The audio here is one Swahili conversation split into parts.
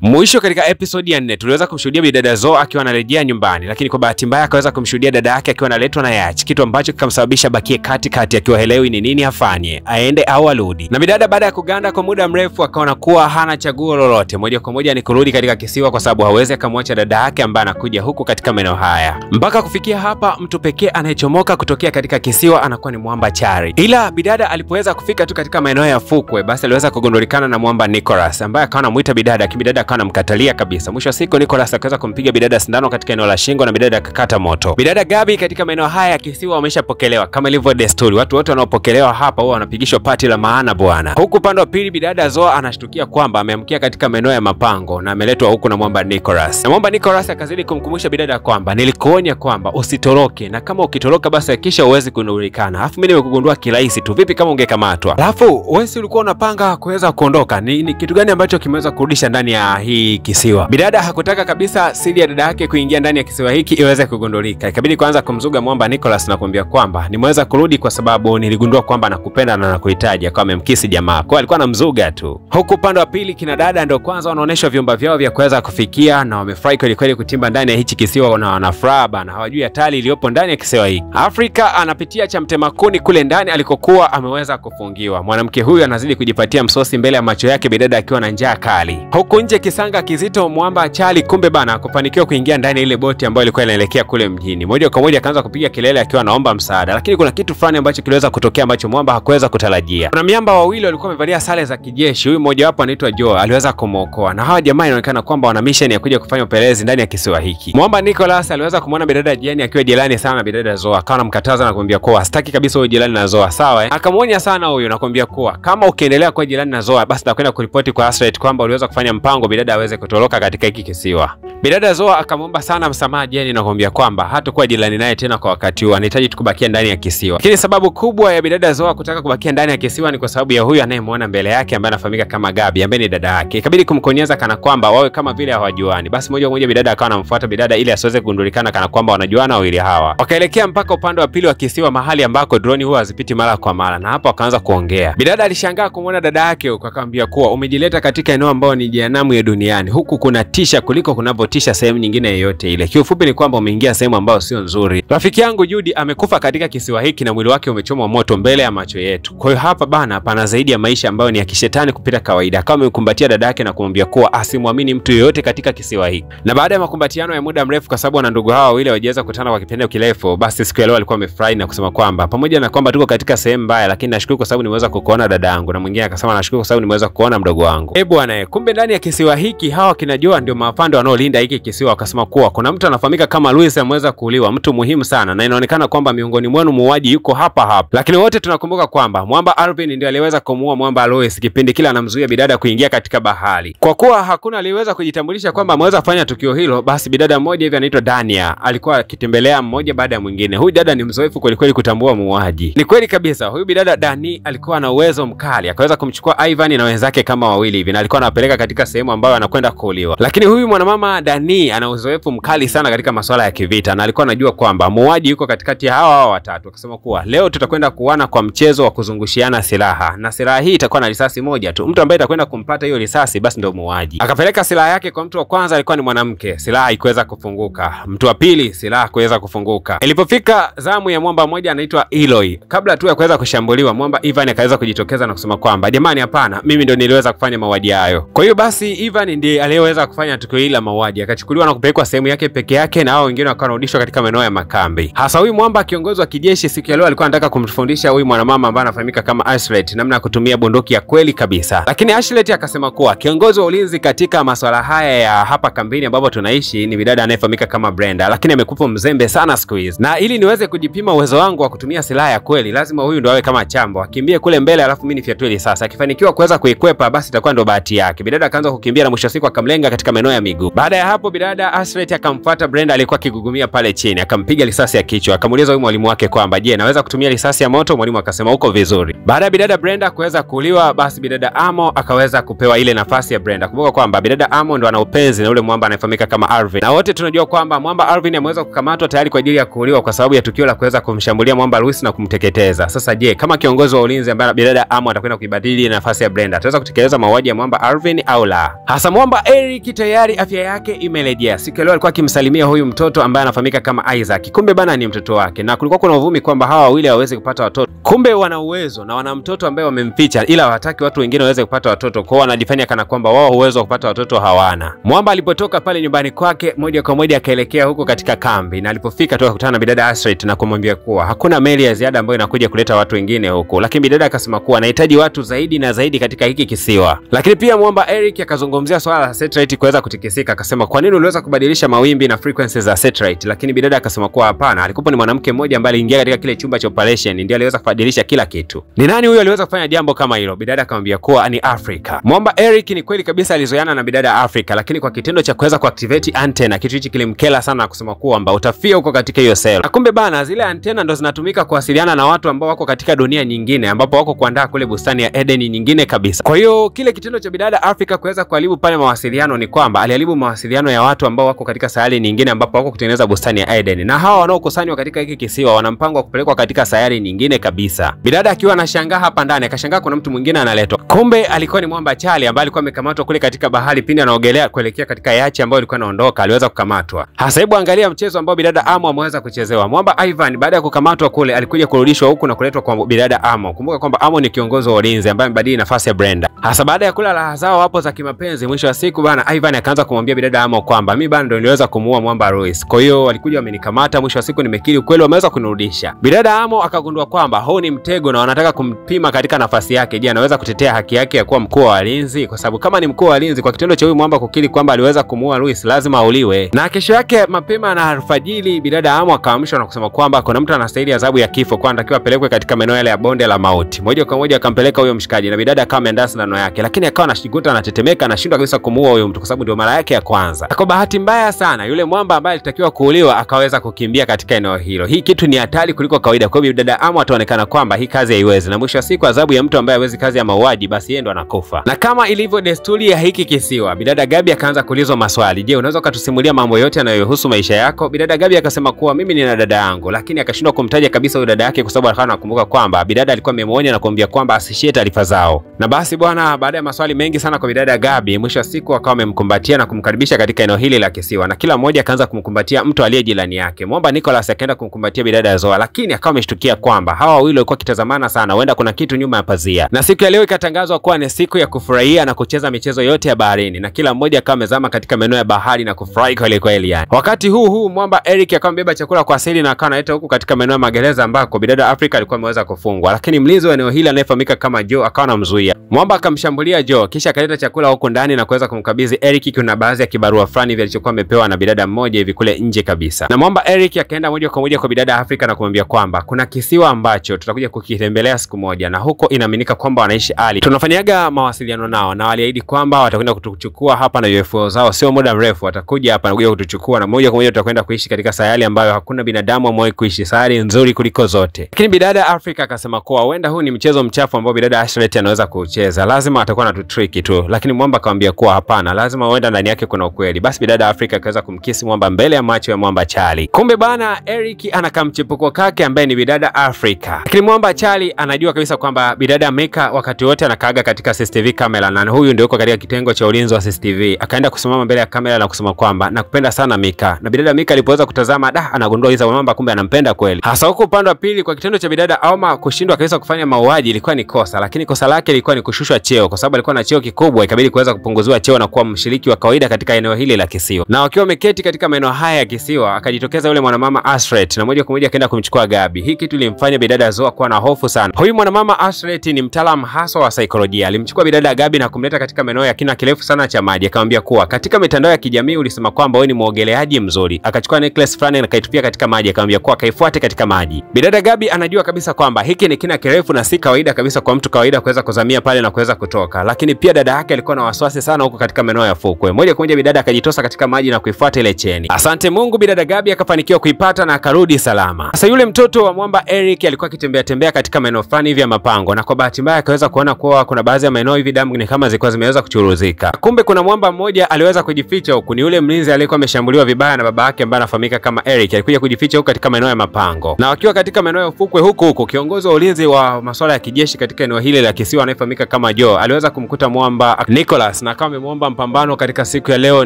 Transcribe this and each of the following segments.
Mwisho katika episode ya 4 tuliweza kumshuhudia bidada Zoe akiwa anarejea nyumbani, lakini kwa bahati mbaya akaweza kumshuhudia dada yake akiwa analetwa na Yachi, kitu ambacho kikamsababisha bakie katikati akiwa helewi ni nini afanye, aende au arudi. Na bidada baada ya kuganda kwa muda mrefu akaona kuwa hana chaguo lolote, moja kwa moja ni kurudi katika kisiwa, kwa sababu hawezi akamwacha dada yake ambaye anakuja huku katika maeneo haya. Mpaka kufikia hapa, mtu pekee anayechomoka kutokea katika kisiwa anakuwa ni mwamba Chari. Ila bidada alipoweza kufika tu katika maeneo ya fukwe, basi aliweza kugundulikana na mwamba Nicholas ambaye akawa anamuita bidada, bidada akawa anamkatalia kabisa. Mwisho wa siku Nicholas akaweza kumpiga bidada sindano katika eneo la shingo na bidada akakata moto. Bidada Gabi katika maeneo haya ya kisiwa wameshapokelewa kama ilivyo desturi. Watu wote wanaopokelewa hapa huwa wanapigishwa pati la maana bwana. Huku upande wa pili bidada Zoe anashtukia kwamba ameamkia katika maeneo ya mapango na ameletwa huku na mwamba Nicholas. Na mwamba Nicholas akazidi kumkumbusha bidada kwamba nilikuonya kwamba usitoroke, na kama ukitoroka basi hakisha uwezi kunulikana. Alafu mimi nimekugundua kirahisi tu, vipi kama ungekamatwa? Alafu wewe si ulikuwa unapanga kuweza kuondoka? Ni kitu gani ambacho kimeweza kurudisha ndani ya hii kisiwa? Bidada hakutaka kabisa siri ya dada yake kuingia ndani ya kisiwa hiki iweze kugundulika. Ikabidi kwanza kumzuga mwamba Nicholas na kumwambia kwamba nimeweza kurudi kwa sababu niligundua kwamba nakupenda na nakuhitaji. Akawa amemkisi jamaa. Kwa alikuwa anamzuga tu. Huku upande wa pili kina dada ndio kwanza wanaonyeshwa vyumba vyao vya kuweza kufikia, na wamefurahi kweli kweli kutimba ndani ya hichi kisiwa, na wanafuraha bana, hawajui hatari iliyopo ndani ya kisiwa hiki. Afrika anapitia cha mtemakuni kule ndani alikokuwa ameweza kufungiwa. Mwanamke huyu anazidi kujipatia msosi mbele ya macho yake, bidada akiwa na njaa kali. Huku nje kisanga kizito mwamba Chali kumbe bana kufanikiwa kuingia ndani ya ile boti ambayo ilikuwa inaelekea kule mjini. Moja kwa moja akaanza kupiga kelele akiwa anaomba msaada, lakini kuna kitu fulani ambacho kiliweza kutokea ambacho mwamba hakuweza kutarajia. Kuna miamba wawili walikuwa wamevalia sare za kijeshi. Huyu mmoja wapo anaitwa Joe, aliweza kumuokoa, na hawa jamaa inaonekana kwamba wana mission ya kuja kufanya upelelezi ndani ya kisiwa hiki. Mwamba Nicholas aliweza kumwona bidada Jiani akiwa jirani sana na bidada Zoe, akawa anamkataza na kumwambia kuwa sitaki kabisa huyo jirani na Zoe, sawa Akamuonya sana huyo na kumwambia kuwa kama ukiendelea kuwa jirani na Zoe basi nakwenda kuripoti kwa Asret kwamba uliweza kufanya mpango bidada aweze kutoroka katika hiki kisiwa. Bidada Zoe akamwomba sana msamaha Jiani na kumwambia kwamba hatakuwa jirani naye tena kwa wakati huu, anahitaji tukubakia ndani ya kisiwa. Lakini sababu kubwa ya bidada Zoe kutaka kubakia ndani ya kisiwa ni kwa sababu ya huyu anayemuona mbele yake ambaye anafahamika kama Gabi, ambaye ni dada yake. Ikabidi kumkonyeza kana kwamba wawe kama vile hawajuani. Basi moja kwa moja bidada akawa anamfuata bidada ili asiweze kugundulikana kana kwamba wanajuana wawili hawa. Wakaelekea mpaka upande wa pili wa kisiwa, mahali ambako drone huwa hazipiti mara kwa mara, na hapo akaanza kuongea. Bidada alishangaa kumwona dada yake huko, akamwambia kuwa umejileta katika eneo ambao ni jehanamu ya duniani. Huku kuna tisha kuliko kunavyotisha sehemu nyingine yoyote ile. Kiufupi ni kwamba umeingia sehemu ambayo sio nzuri. Rafiki yangu Judy amekufa katika kisiwa hiki na mwili wake umechomwa moto mbele ya macho yetu. Kwa hiyo hapa bana pana zaidi ya maisha ambayo ni ya kishetani kupita kawaida. Akawa amekumbatia dada yake na kumwambia kuwa asimwamini mtu yoyote katika kisiwa hiki. Na baada ya makumbatiano ya muda mrefu, kwa sababu na ndugu hawa wawili wajeza kukutana kwa kipindi kirefu, basi siku ya leo alikuwa amefurahi na kusema kwamba pamoja na kwamba tuko katika sehemu mbaya, lakini nashukuru kwa sababu nimeweza kukuona dada yangu. Na mwingine akasema nashukuru kwa sababu nimeweza kuona mdogo wangu. Bwana, kumbe ndani ya kisiwa hiki hawa kinajua ndio maafande wanaolinda hiki kisiwa. Wakasema kuwa kuna mtu anafahamika kama Luis ameweza kuuliwa, mtu muhimu sana, na inaonekana kwamba miongoni mwenu muuaji yuko hapa hapa. Lakini wote tunakumbuka kwamba mwamba Alvin ndiye aliweza kumuua mwamba Luis kipindi kile anamzuia bidada kuingia katika bahari. Kwa kuwa hakuna aliweza kujitambulisha kwamba ameweza kufanya tukio hilo, basi bidada mmoja hivi anaitwa Dania alikuwa akitembelea mmoja baada ya mwingine. Huyu dada ni mzoefu kweli kweli kutambua muuaji. Ni kweli kabisa, huyu bidada Dani alikuwa na uwezo mkali, akaweza kumchukua Ivan na wenzake kama wawili hivi, na alikuwa anawapeleka katika sehemu ambayo anakwenda kuuliwa. Lakini huyu mwanamama Dani ana uzoefu mkali sana katika masuala ya kivita, na alikuwa anajua kwamba muuaji yuko katikati ya hawa watatu. Akasema kuwa leo tutakwenda kuana kwa mchezo wa kuzungushiana silaha, na silaha hii itakuwa na risasi moja tu. Mtu ambaye atakwenda kumpata hiyo risasi basi ndio muuaji. Akapeleka silaha yake kwa mtu wa kwanza, alikuwa ni mwanamke. Silaha haikuweza kufunguka. Mtu wa pili silaha kuweza kufunguka. Ilipofika zamu ya mwamba mmoja anaitwa Eloy, kabla tu ya kuweza kushambuliwa, mwamba Ivan akaweza kujitokeza na kusema kwamba jamani, hapana, mimi ndio niliweza kufanya mauaji hayo. Kwa hiyo basi Ivan ndiye aliyeweza kufanya tukio hili la mauaji. Akachukuliwa na kupelekwa sehemu yake peke yake, na hao wengine wakarudishwa katika maeneo ya makambi. Hasa huyu mwamba kiongozi wa kijeshi siku ya leo alikuwa anataka kumfundisha huyu mwanamama ambaye anafahamika kama Ashlet namna ya kutumia bunduki ya kweli kabisa. Lakini Ashlet akasema kuwa kiongozi wa ulinzi katika masuala haya ya hapa kambini ambapo tunaishi ni bidada anayefahamika kama Brenda, lakini amekufa mzembe sana siku hizi. Na ili niweze kujipima uwezo wangu wa kutumia silaha ya kweli, lazima huyu ndo awe kama chambo, akimbie kule mbele alafu mimi nifiatue risasi. Akifanikiwa kuweza kuikwepa basi itakuwa ndo bahati yake. Bidada akaanza kukimbia na mwisho siku akamlenga katika maeneo ya miguu. Baada ya hapo bidada Ashlet akamfuata Brenda alikuwa akigugumia pale chini, akampiga risasi ya kichwa. Akamuuliza huyu mwalimu wake kwamba je, naweza kutumia risasi ya moto? Mwalimu akasema uko vizuri. Baada ya bidada Brenda kuweza kuuliwa, basi bidada Amo akaweza kupewa ile nafasi ya Brenda. Kumbuka kwamba bidada Amo ndo ana upenzi na yule mwamba anayefahamika kama Alvin. Na wote tunajua kwamba mwamba Alvin ameweza kukamatwa tayari kwa ajili ya kuuliwa kwa sababu ya tukio la kuweza kumshambulia mwamba Luis na kumteketeza. Sasa je, kama kiongozi wa ulinzi ambaye bidada Amo atakwenda kuibadili nafasi ya Brenda, ataweza kutekeleza mauaji ya mwamba Alvin au la? Hasa mwamba Eric tayari afya yake imerejea. Siku ya leo alikuwa akimsalimia huyu mtoto ambaye anafahamika kama Isaac. Kumbe bana ni mtoto wake. Na kulikuwa kuna uvumi kwamba hawa wawili hawawezi kupata watoto. Kumbe wana uwezo na wana mtoto ambaye wamemficha, ila hawataki watu wengine waweze kupata watoto. Kwa hiyo wanajifanya kana kwamba wao uwezo wa kupata watoto hawana. Mwamba alipotoka pale nyumbani kwake moja kwa moja akaelekea huko katika kambi, na alipofika tu akakutana na bidada Astrid na kumwambia kuwa hakuna meli ya ziada ambayo inakuja kuleta watu wengine huko. Lakini bidada akasema kuwa anahitaji watu zaidi na zaidi katika hiki kisiwa. Lakini pia mwamba Eric akazungumzia swala la satellite kuweza kutikisika, akasema kwa nini uliweza kubadilisha mawimbi na frequencies za satellite? Lakini bidada akasema kuwa hapana, alikuwa ni mwanamke mmoja ambaye aliingia katika kile chumba cha operation ndiye aliweza kubadilisha kila kitu. Ni nani huyo aliweza kufanya jambo kama hilo? Bidada akamwambia kuwa ni Africa. Mwamba Eric ni kweli kabisa alizoeana na bidada Africa, lakini kwa kitendo cha kuweza kuactivate antenna, kitu hichi kilimkela sana na kusema kwamba utafia huko katika hiyo cell. Na kumbe bana zile antenna ndo zinatumika kuwasiliana na watu ambao wako katika dunia nyingine, ambapo wako kuandaa kule bustani ya Eden nyingine kabisa. Kwa hiyo kile kitendo cha bidada Africa kuweza kuharibu pale mawasiliano ni kwamba aliharibu mawasiliano ya watu ambao wako katika sayari nyingine ambapo wako kutengeneza bustani ya Eden. Na hawa wanaokusanywa katika hiki kisiwa wana mpango wa kupelekwa katika sayari nyingine kabisa. Bidada akiwa anashangaa hapa ndani, akashangaa kuna mtu mwingine analetwa. Kumbe alikuwa ni mwamba Charlie ambaye alikuwa amekamatwa kule katika bahari pindi anaogelea kuelekea katika yachi ambayo ilikuwa inaondoka, aliweza kukamatwa. Hasa hebu angalia mchezo ambao bidada Amo ameweza kuchezewa. Mwamba Ivan baada ya kukamatwa kule alikuja kurudishwa huku na kuletwa kwa bidada Amo. Kumbuka kwamba Amo ni kiongozi wa ulinzi ambaye amebadili nafasi ya Brenda. Hasa baada ya kula raha zao hapo za kimapenzi, mwisho wa siku bana Ivan akaanza kumwambia bidada Amo kwamba mimi bana ndio niliweza kumuua mwamba Royce. Kwa hiyo walikuja wamenikamata, mwisho wa siku nimekiri ukweli, wameweza kunirudisha. Bidada Amo akagundua kwamba huu ni mtego na wanataka kumpima katika nafasi yake. Je, anaweza kutetea haki yake ya kuwa mkuu wa walinzi? Kwa sababu kama ni mkuu wa walinzi, kwa kitendo cha huyu mwamba kukiri kwamba aliweza kumuua Royce, lazima auliwe. Na kesho yake mapema na alfajiri bidada Amo akaamshwa na kusema kwamba kuna mtu anastahili adhabu ya kifo, kwa anatakiwa apelekwe katika maeneo yale ya bonde la mauti. Moja kwa moja akampeleka huyo mshikaji, na bidada akawa ameandaa sindano yake, lakini akawa anashiguta anatetemeka, anashindwa kabisa kumuua huyo mtu kwa sababu ndio mara yake ya kwanza. Kwa bahati mbaya sana yule mwamba ambaye alitakiwa kuuliwa akaweza kukimbia katika eneo hilo. Hii kitu ni hatari kuliko kawaida. Kwa hiyo bidada Amo ataonekana kwamba hii kazi haiwezi, na mwisho wa siku adhabu ya mtu ambaye hawezi kazi ya mauaji, basi yeye ndo anakufa. Na kama ilivyo desturi ya hiki kisiwa, bidada Gabi akaanza kuulizwa maswali. Je, unaweza kutusimulia mambo yote yanayohusu maisha yako? Bidada Gabi akasema kuwa mimi nina dada yangu, lakini akashindwa kumtaja kabisa huyo dada yake kwa sababu alikuwa anakumbuka kwamba bidada alikuwa amemuonya na kumwambia kwamba asishie taarifa zao. Na basi bwana, baada ya maswali mengi sana kwa bidada Gabi, mwisho wa siku akawa amemkumbatia na kumkaribisha katika eneo hili la kisiwa, na kila mmoja akaanza kumkumbatia mtu aliye jirani yake. Mwamba Nicholas akaenda kumkumbatia bidada Zoa, lakini akawa ameshtukia kwamba hawa wawili walikuwa kitazamana sana, huenda kuna kitu nyuma ya pazia. Na siku ya leo ikatangazwa kuwa ni siku ya kufurahia na kucheza michezo yote ya baharini, na kila mmoja akawa amezama katika maeneo ya bahari na kufurahi kweli kweli yani. Wakati huu mwamba Eric akawa amebeba chakula kwa asili na akawa analeta huku katika maeneo ya magereza ambako bidada Africa alikuwa ameweza kufungwa, lakini mlinzi wa eneo hili anayefahamika kama Joe akawa anamzuia. Mwamba akamshambulia Joe, kisha akaleta chakula huko ndani na kuweza kumkabidhi Eric kuna baadhi ya kibarua fulani vile alichokuwa amepewa na bidada mmoja hivi kule nje kabisa. Na mwamba Eric akaenda moja kwa moja kwa bidada Africa na kumwambia kwamba kuna kisiwa ambacho tutakuja kukitembelea siku moja, na huko inaaminika kwamba wanaishi Ali. Tunafanyaga mawasiliano nao na waliahidi kwamba watakwenda kutuchukua hapa na UFO zao, sio muda mrefu watakuja hapa na kuja kutuchukua, na moja kwa moja tutakwenda kuishi katika sayari ambayo hakuna binadamu amewahi kuishi, sayari nzuri kuliko zote. Lakini bidada Africa akasema kuwa huenda huu ni mchezo mchafu ambao bidada Ashlet anaweza kucheza, lazima atakuwa na tutriki tu. Lakini mwamba akamwambia kuwa hapana, lazima huenda ndani yake kuna ukweli. Basi bidada Africa akaweza kumkisi mwamba mbele ya macho ya mwamba Charlie. Kumbe bana Eric anakamchepuko kake ambaye ni bidada Africa. Lakini mwamba Charlie anajua kabisa kwamba bidada Mika wakati wote anakaaga katika CCTV kamera, na huyu ndio yuko katika kitengo cha ulinzi wa CCTV. Akaenda kusimama mbele ya kamera na kusema kwamba nakupenda sana Mika. Na bidada Mika alipoweza kutazama anagundua hizo mwamba kumbe anampenda kweli. Hasa huko upande wa pili, kwa kitendo cha bidada Auma kushindwa kabisa kufanya mauaji ilikuwa ni kosa, lakini kosa lake ilikuwa ni kushushwa cheo kwa sababu alikuwa na cheo kikubwa, ikabidi kuweza kupunguziwa cheo na kuwa mshiriki wa kawaida katika eneo hili la kisiwa. Na wakiwa wameketi katika maeneo haya ya kisiwa, akajitokeza yule mwanamama Ashret na moja kwa moja akaenda kumchukua Gabi. Hii kitu ilimfanya bidada Zoa kuwa na hofu sana. Huyu mwanamama Ashret ni mtaalamu hasa wa saikolojia. Alimchukua bidada Gabi na kumleta katika maeneo ya kina kirefu sana cha maji. Akamwambia kuwa katika mitandao ya kijamii ulisema kwamba wewe ni muogeleaji mzuri. Akachukua necklace fulani na kaitupia katika maji, akamwambia kuwa kaifuate katika maji. Bidada Gabi anajua kabisa kwamba hiki ni kina kirefu na si kawaida kabisa kwa mtu kawaida kuweza kuzamia pale na kuweza kutoka. Lakini pia dada yake alikuwa na wasiwasi sana huko katika maeneo ya fukwe. Moja kwa moja bidada akajitosa katika maji na kuifuata ile cheni. Asante Mungu, bidada Gabi akafanikiwa kuipata na akarudi salama. Sasa yule mtoto wa mwamba Eric alikuwa akitembea katika maeneo fulani hivi ya mapango, na kwa bahati mbaya akaweza kuona kuwa kuna baadhi ya maeneo hivi damu ni kama zilikuwa zimeweza kuchuruzika. Kumbe kuna mwamba mmoja aliweza kujificha huku, ni yule mlinzi aliyekuwa ameshambuliwa vibaya na baba yake ambaye anafahamika kama Eric. Alikuja kujificha huko katika maeneo ya mapango. Na wakiwa katika maeneo ya ufukwe huko kiongozi wa ulinzi wa masuala ya kijeshi katika eneo hili la kisiwa anayefahamika kama Joe aliweza kumkuta mwamba Nicholas Nicholas na kama amemwomba mpambano katika siku ya leo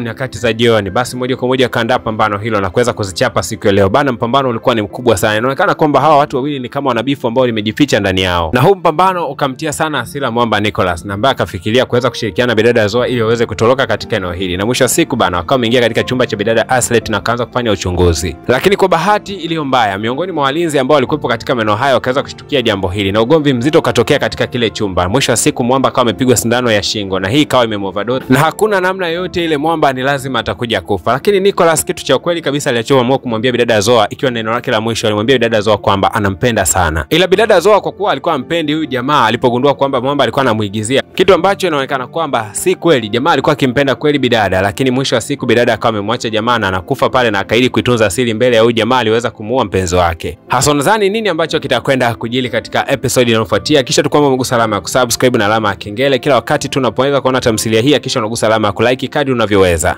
nyakati za jioni, basi moja kwa moja kaandaa pambano hilo na kuweza kuzichapa siku ya leo. Bana, mpambano ulikuwa ni mkubwa sana. Inaonekana kwamba hawa watu wawili ni kama wanabifu ambao limejificha ndani yao. Na huu mpambano ukamtia sana hasira mwamba Nicholas na ambaye akafikiria kuweza kushirikiana na bidada Zoa ili waweze kutoroka katika eneo hili. Na mwisho wa siku bana, wakawa wameingia katika chumba cha bidada Aslet na kaanza kufanya uchunguzi. Lakini kwa bahati iliyo mbaya, miongoni mwa walinzi ambao walikuwepo katika maeneo hayo wakaweza kushtukia jambo hili na ugomvi mzito ukatokea katika kile chumba. Mwisho wa siku mwamba akawa amepigwa sindano ya shingo na hii ikawa imemoverdose na hakuna namna yoyote ile mwamba ni lazima atakuja kufa. Lakini Nicholas kitu cha kweli kabisa alichoamua kumwambia bidada Zoa, ikiwa neno lake la mwisho, alimwambia bidada Zoa kwamba anampenda sana. Ila bidada Zoa kwa kuwa alikuwa ampendi huyu jamaa, alipogundua kwamba mwamba alikuwa anamuigizia, kitu ambacho inaonekana kwamba si kweli. Jamaa alikuwa akimpenda kweli bidada, lakini mwisho wa siku bidada akawa amemwacha jamaa na anakufa pale na akaidi kuitunza siri mbele ya huyu jamaa aliweza kumuua mpenzi wake. Hasa nadhani nini ambacho kitakwenda kujili katika episode inayofuatia. Kisha tukwamba umegusa alama ya kusubscribe na alama ya kengele kila wakati tunapoweza kuona tamthilia hii, kisha unagusa alama ya kulike kadri unavyoweza.